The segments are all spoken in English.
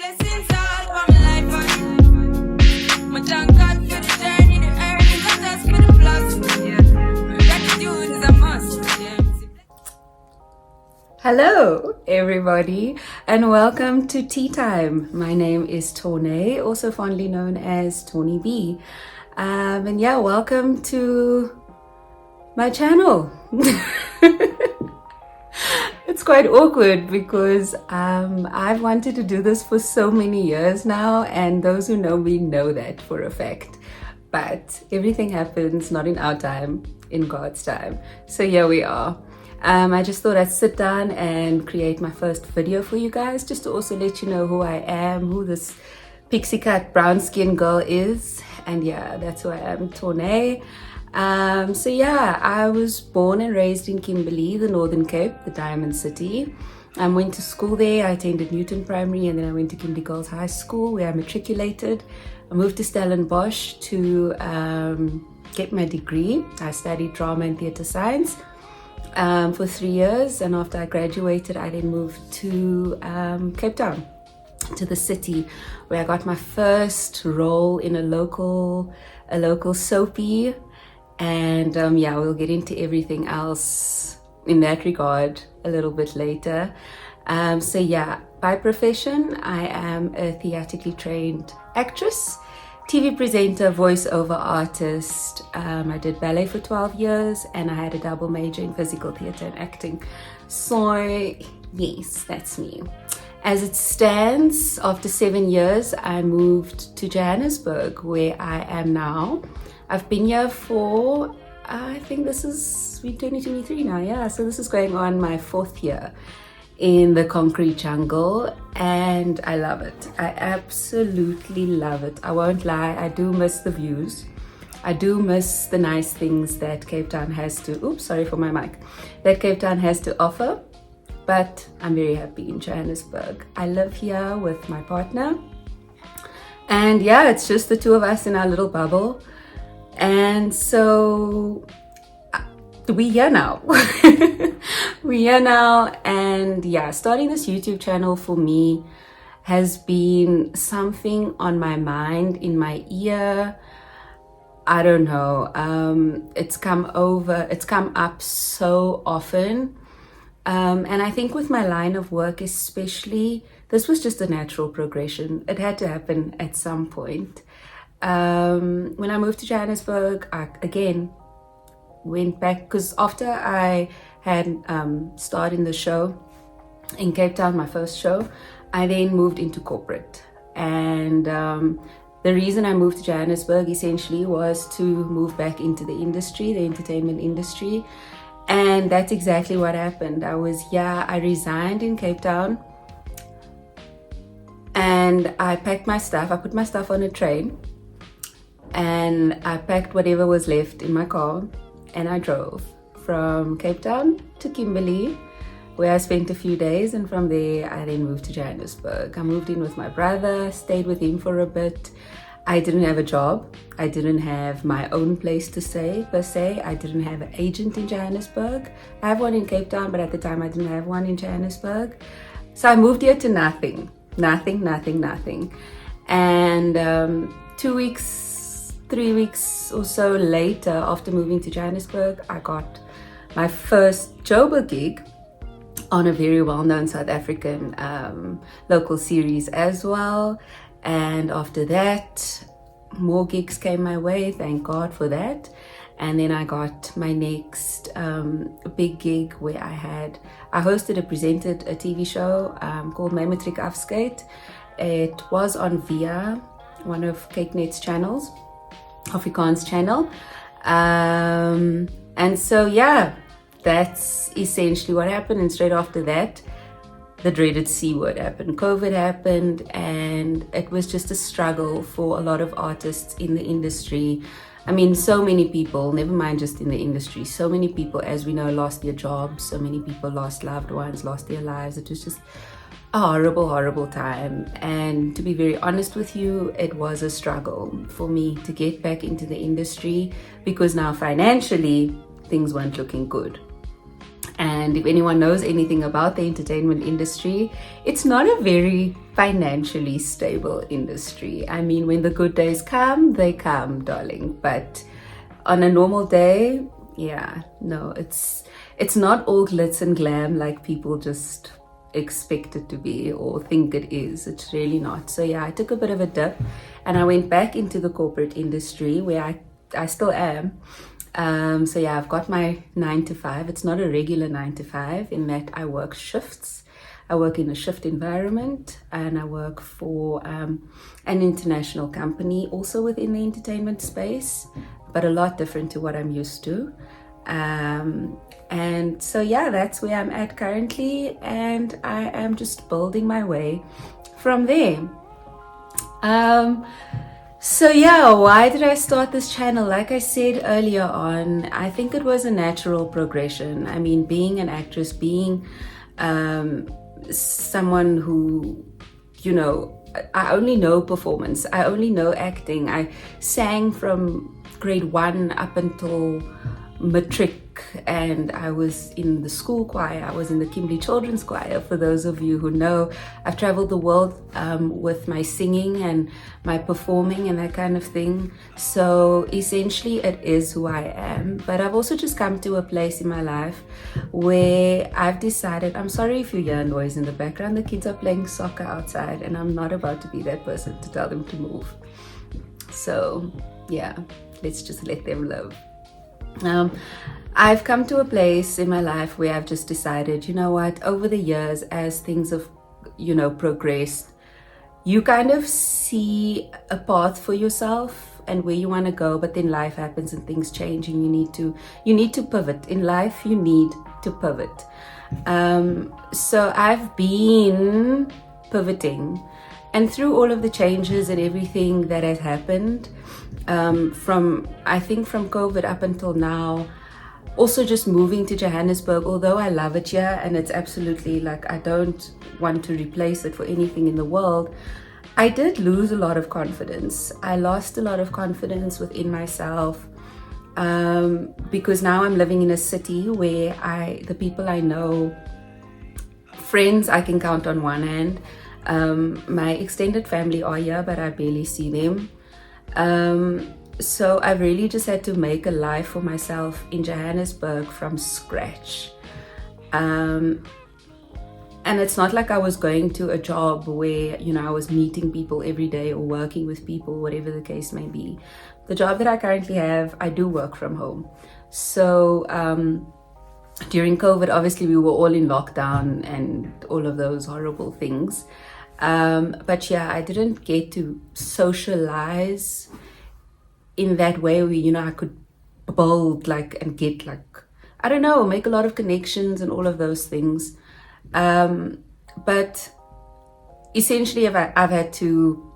blessings all over my life. My thank God for the journey, the earnings, and just for the plus. Yeah. Gratitude is a must. Yeah. Hello, everybody, and welcome to Tea Time. My name is Tauny, also fondly known as Tauny-B. And yeah, welcome to my channel. It's quite awkward because I've wanted to do this for so many years now, and those who know me know that for a fact. But everything happens not in our time, in God's time. So here we are. I just thought I'd sit down and create my first video for you guys, just to also let you know who I am, who this pixie cut brown skin girl is. And yeah, that's who I am, Tauny. So yeah, I was born and raised in Kimberley, the Northern Cape, the Diamond City. I went to school there. I attended Newton Primary, and then I went to Kimberley Girls High School, where I matriculated. I moved to Stellenbosch to get my degree. I studied drama and theatre science for 3 years, and after I graduated, I then moved to Cape Town, to the city, where I got my first role in a local soapy. And yeah, we'll get into everything else in that regard a little bit later. So yeah, by profession, I am a theatrically trained actress, TV presenter, voiceover artist. I did ballet for 12 years, and I had a double major in physical theatre and acting. So yes, that's me. As it stands, after 7 years, I moved to Johannesburg, where I am now. I've been here for, I think this is 2023 now, yeah. So this is going on my 4th year in the concrete jungle, and I love it. I absolutely love it. I won't lie, I do miss the views. I do miss the nice things that Cape Town has to, oops, sorry for my mic, that Cape Town has to offer. But I'm very happy in Johannesburg. I live here with my partner, and yeah, it's just the two of us in our little bubble. And so we're here now. We're here now, and yeah, starting this YouTube channel for me has been something on my mind, in my ear. I don't know. It's come up so often. And I think with my line of work especially, this was just a natural progression. It had to happen at some point. When I moved to Johannesburg, I again went back, because after I had starred in the show in Cape Town, my first show, I then moved into corporate. And the reason I moved to Johannesburg essentially was to move back into the industry, the entertainment industry. And that's exactly what happened. I resigned in Cape Town, and I packed my stuff. I put my stuff on a train, and I packed whatever was left in my car, and I drove from Cape Town to Kimberley, where I spent a few days, and from there I then moved to Johannesburg. I moved in with my brother, stayed with him for a bit. I didn't have a job. I didn't have my own place to stay, per se. I didn't have an agent in Johannesburg. I have one in Cape Town, but at the time I didn't have one in Johannesburg. So I moved here to nothing. And 2 weeks, 3 weeks or so later, after moving to Johannesburg, I got my first Joburg gig on a very well-known South African local series as well. And after that, more gigs came my way, thank God for that. And then I got my next big gig, where I presented a TV show called My Matric Afskeid. It was on Via, one of KykNet's channels, Afrikaans channel. And so yeah, that's essentially what happened. And straight after that, the dreaded C word happened. COVID happened, and it was just a struggle for a lot of artists in the industry. I mean, so many people, never mind just in the industry, so many people, as we know, lost their jobs. So many people lost loved ones, lost their lives. It was just a horrible, horrible time. And to be very honest with you, it was a struggle for me to get back into the industry, because now financially, things weren't looking good. And if anyone knows anything about the entertainment industry, it's not a very financially stable industry. I mean, when the good days come, they come, darling. But on a normal day, yeah, no, it's not all glitz and glam like people just expect it to be or think it is. It's really not. So yeah, I took a bit of a dip and I went back into the corporate industry where I still am. So yeah, I've got my 9 to 5. It's not a regular 9 to 5 in that I work shifts. I work in a shift environment and I work for an international company also within the entertainment space, but a lot different to what I'm used to. And so yeah, that's where I'm at currently, and I am just building my way from there. So yeah, why did I start this channel? Like I said earlier on, I think it was a natural progression. I mean, being an actress, being someone who, you know, I only know performance, I only know acting. I sang from grade 1 up until matric, and I was in the school choir. I was in the Kimberley Children's Choir. For those of you who know, I've traveled the world with my singing and my performing and that kind of thing. So essentially it is who I am. But I've also just come to a place in my life where I've decided, I'm sorry if you hear noise in the background, the kids are playing soccer outside and I'm not about to be that person to tell them to move. So yeah, let's just let them live. I've come to a place in my life where I've just decided, you know what, over the years, as things have, you know, progressed, you kind of see a path for yourself and where you want to go, but then life happens and things change and you need to pivot. In life, you need to pivot. So I've been pivoting, and through all of the changes and everything that has happened, from COVID up until now, also just moving to Johannesburg, although I love it here and it's absolutely like, I don't want to replace it for anything in the world, I did lose a lot of confidence. I lost a lot of confidence within myself, because now I'm living in a city where the people I know, friends I can count on one hand. My extended family are here, but I barely see them. So I've really just had to make a life for myself in Johannesburg from scratch. And it's not like I was going to a job where, you know, I was meeting people every day or working with people, whatever the case may be. The job that I currently have, I do work from home. So during COVID, obviously we were all in lockdown and all of those horrible things. But yeah, I didn't get to socialize in that way where, you know, I could build and get make a lot of connections and all of those things. But essentially I've had to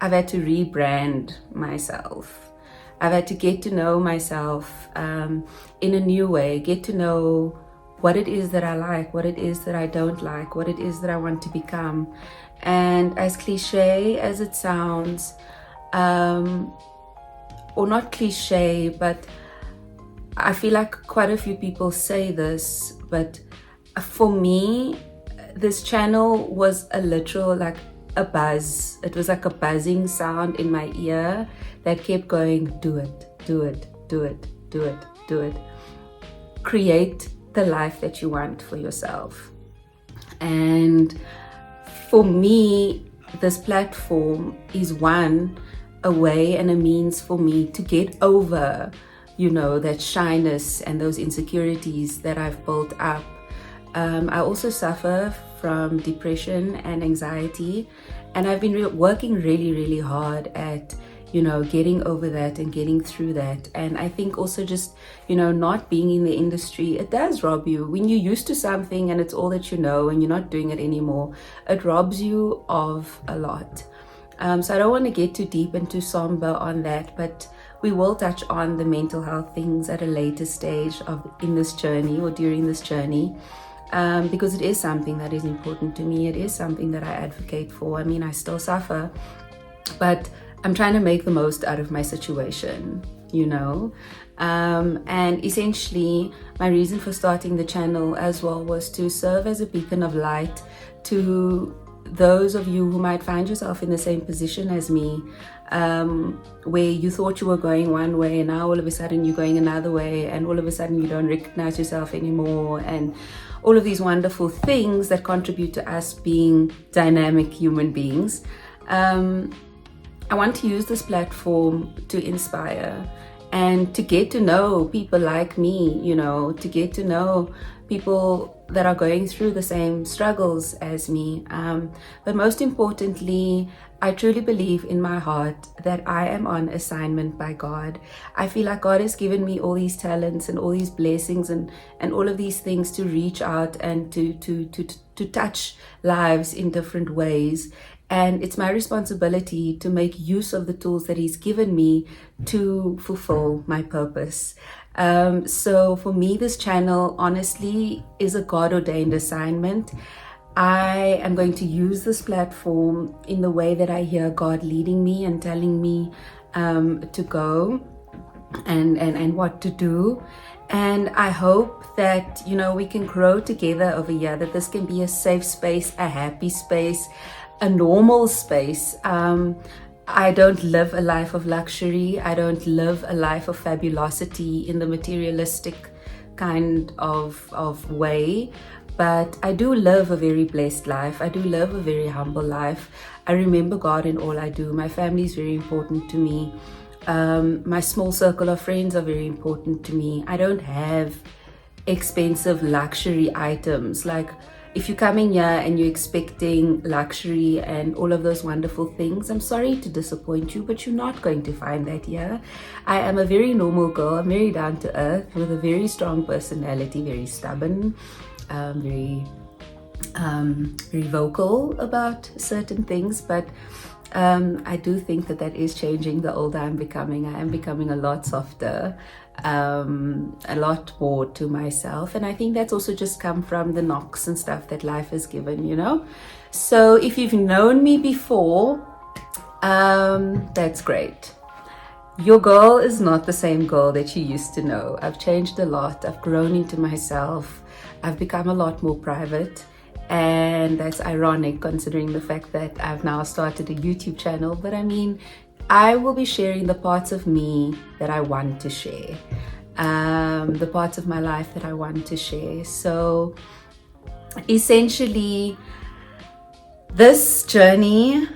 rebrand myself. I've had to get to know myself in a new way, get to know what it is that I like, what it is that I don't like, what it is that I want to become. And as cliche as it sounds, or not cliche, but I feel like quite a few people say this, but for me, this channel was a literal, like a buzz. It was like a buzzing sound in my ear that kept going, do it, do it, do it, do it, do it. Create the life that you want for yourself. And for me, this platform is a way and a means for me to get over, you know, that shyness and those insecurities that I've built up. I also suffer from depression and anxiety, and I've been working really, really hard at, you know, getting over that and getting through that. And I think also just, you know, not being in the industry, it does rob you. When you're used to something and it's all that you know and you're not doing it anymore, it robs you of a lot. So I don't want to get too deep and too somber on that, but we will touch on the mental health things at a later stage in this journey or during this journey, because it is something that is important to me. It is something that I advocate for. I mean, I still suffer, but I'm trying to make the most out of my situation. you know. And essentially my reason for starting the channel as well was to serve as a beacon of light to those of you who might find yourself in the same position as me, where you thought you were going one way and now all of a sudden you're going another way, and all of a sudden you don't recognize yourself anymore, and all of these wonderful things that contribute to us being dynamic human beings. I want to use this platform to inspire and to get to know people like me, you know, to get to know people that are going through the same struggles as me. But most importantly, I truly believe in my heart that I am on assignment by God. I feel like God has given me all these talents and all these blessings and all of these things to reach out and to touch lives in different ways. And it's my responsibility to make use of the tools that He's given me to fulfill my purpose. So for me, this channel honestly is a God-ordained assignment. I am going to use this platform in the way that I hear God leading me and telling me to go and what to do. And I hope that, you know, we can grow together over here, that this can be a safe space, a happy space, a normal space. I don't live a life of luxury. I don't live a life of fabulosity in the materialistic kind of way. But I do live a very blessed life. I do live a very humble life. I remember God in all I do. My family is very important to me. My small circle of friends are very important to me. I don't have expensive luxury items. Like, if you're coming here and you're expecting luxury and all of those wonderful things, I'm sorry to disappoint you, but you're not going to find that here. I am a very normal girl. I'm very down to earth with a very strong personality, very stubborn, very vocal about certain things, but I do think that is changing the older I'm becoming. I am becoming a lot softer, a lot more to myself, and I think that's also just come from the knocks and stuff that life has given, you know. So if you've known me before, that's great. Your girl is not the same girl that you used to know. I've changed a lot. I've grown into myself. I've become a lot more private. And that's ironic considering the fact that I've now started a YouTube channel. But I mean, I will be sharing the parts of me that I want to share, the parts of my life that I want to share. So essentially, this journey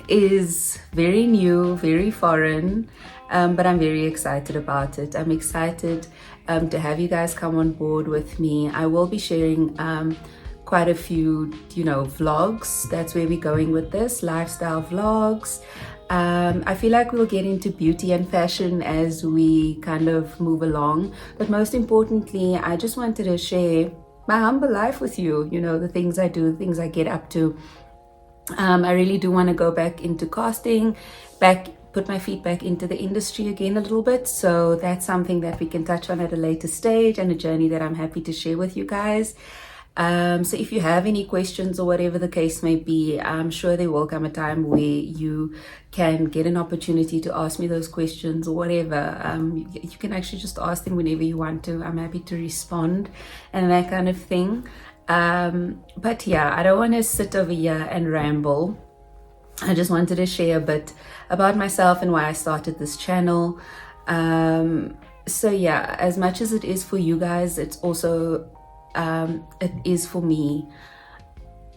is very new, very foreign, but I'm very excited about it. I'm excited to have you guys come on board with me. I will be sharing quite a few, you know, vlogs. That's where we're going with this, lifestyle vlogs. I feel like we'll get into beauty and fashion as we kind of move along. But most importantly, I just wanted to share my humble life with you, you know, the things I do, the things I get up to. I really do want to go back into casting, put my feet back into the industry again a little bit. So that's something that we can touch on at a later stage, and a journey that I'm happy to share with you guys. So if you have any questions or whatever the case may be, I'm sure there will come a time where you can get an opportunity to ask me those questions or whatever. You can actually just ask them whenever you want to. I'm happy to respond and that kind of thing. But yeah, I don't want to sit over here and ramble. I just wanted to share a bit about myself and why I started this channel. So yeah, as much as it is for you guys, it's also it is for me.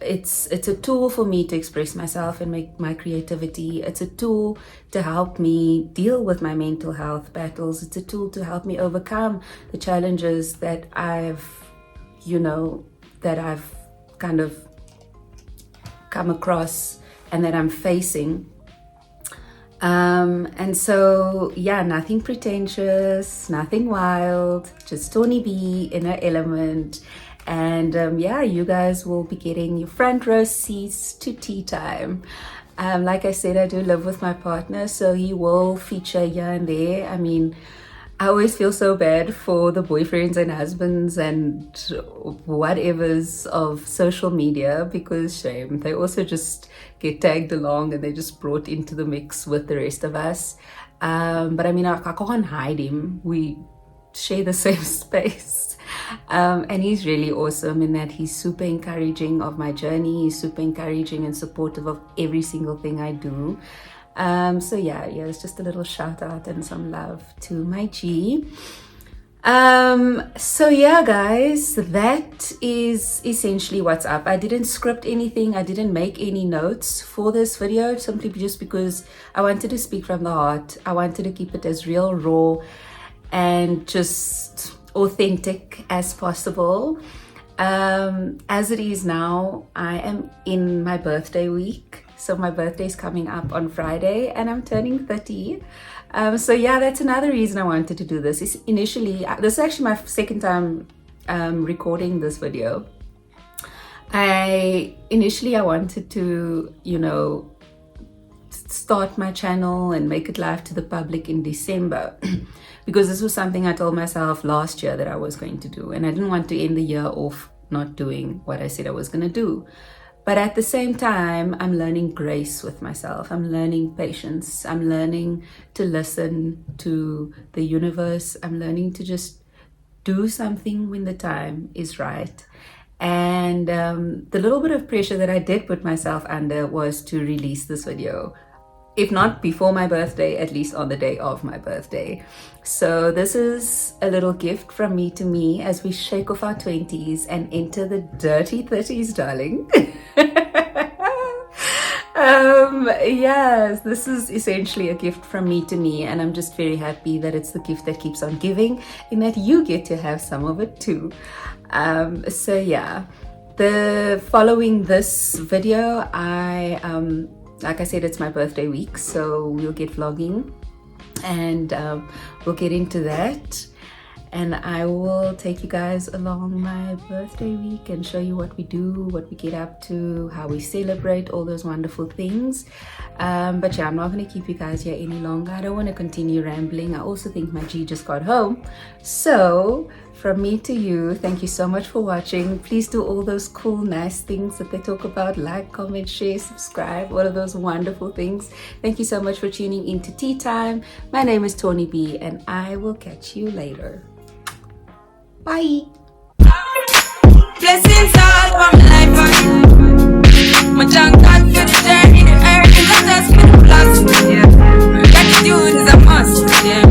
It's a tool for me to express myself and make my creativity. It's a tool to help me deal with my mental health battles. It's a tool to help me overcome the challenges that I've kind of come across and that I'm facing. And so, yeah, nothing pretentious, nothing wild, just Tauny-B in her element. And yeah, you guys will be getting your front row seats to tea time. Like I said, I do live with my partner, so he will feature here and there. I mean, I always feel so bad for the boyfriends and husbands and whatevers of social media, because shame, they also just get tagged along and they're just brought into the mix with the rest of us. But I mean, I can't hide him. We share the same space. And he's really awesome in that he's super encouraging of my journey. He's super encouraging and supportive of every single thing I do. So yeah, it's just a little shout out and some love to my G. So yeah, guys, that is essentially what's up. I didn't script anything. I didn't make any notes for this video, simply just because I wanted to speak from the heart. I wanted to keep it as real, raw, and just authentic as possible. As it is now, I am in my birthday week. So my birthday is coming up on Friday and I'm turning 30. So yeah, that's another reason I wanted to do this. This is actually my second time recording this video. Initially I wanted to, start my channel and make it live to the public in December because this was something I told myself last year that I was going to do, and I didn't want to end the year off not doing what I said I was going to do. But at the same time, I'm learning grace with myself. I'm learning patience. I'm learning to listen to the universe. I'm learning to just do something when the time is right. And the little bit of pressure that I did put myself under was to release this video. If not before my birthday, at least on the day of my birthday. So this is a little gift from me to me as we shake off our 20s and enter the dirty 30s, darling. Yes, this is essentially a gift from me to me, and I'm just very happy that it's the gift that keeps on giving and that you get to have some of it too. So yeah, following this video, like I said, it's my birthday week, so we'll get vlogging and we'll get into that. And I will take you guys along my birthday week and show you what we do, what we get up to, how we celebrate, all those wonderful things. But yeah, I'm not going to keep you guys here any longer. I don't want to continue rambling. I also think my G just got home. So from me to you, thank you so much for watching. Please do all those cool, nice things that they talk about. Like, comment, share, subscribe, all of those wonderful things. Thank you so much for tuning into Tea Time. My name is Tauny-B, and I will catch you later. Bye. Blessings